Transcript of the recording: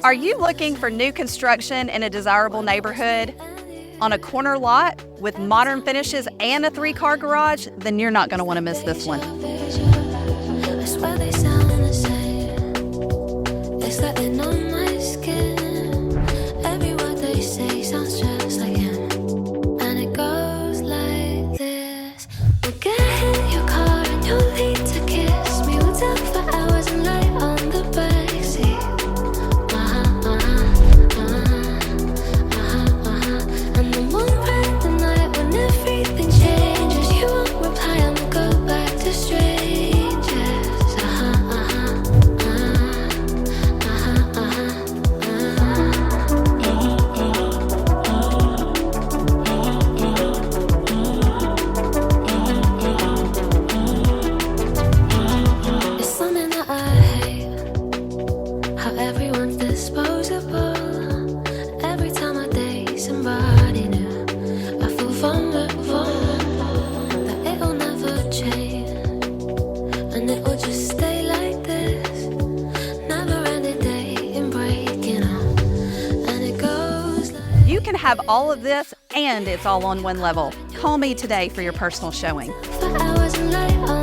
Are you looking for new construction in a desirable neighborhood? On a corner lot with modern finishes and a 3-car garage? Then you're not going to want to miss this one. I swear they sound the same. It's like they know my skin. Every word they say sounds just like him. And it goes like this. We'll get in your car and you'll need to kiss me. We'll talk for hours and lie on the backseat. And then we'll ride the night when everything changes. You won't reply and we'll go back to strangers. It's something that I hate, how everyone's disposable. Every time I date somebody new, I feel vulnerable, that it'll never change, and it will just stay like this. Never ending day in breaking up, and it goes like You can have all of this, and it's all on one level. Call me today for your personal showing. for hours and lie on